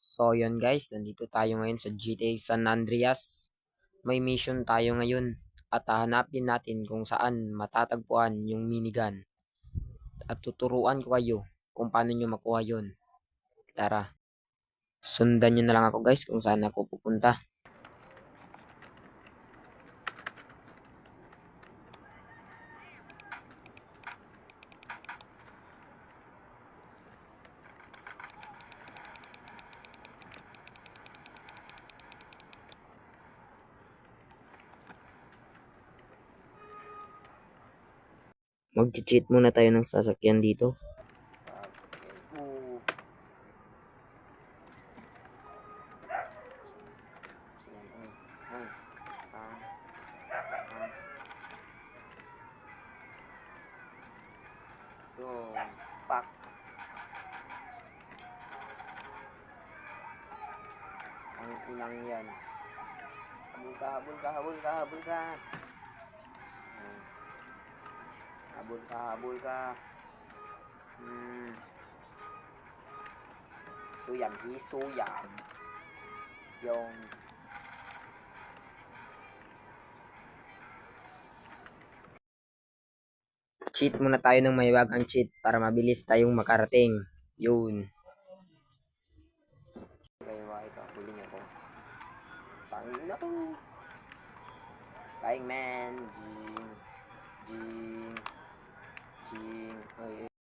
So yun guys, nandito tayo ngayon sa GTA San Andreas. May mission tayo ngayon at hahanapin natin kung saan matatagpuan yung minigun. At tuturuan ko kayo kung paano nyo makuha yun. Tara, sundan nyo na lang ako guys kung saan ako pupunta. Mag-cheat muna tayo ng sasakyan dito. Pak. Ang inang yan. Habol ka, habol ka, habol ka, habol ka. Habol ka, habol ka. Suyam, isuyam. Yung cheat muna tayo ng mahiwagang cheat para mabilis tayong makarating. Yun. Kaya ito, huling ako. Pangin na to. Flying man. Jing. Jing. Jing. Oy,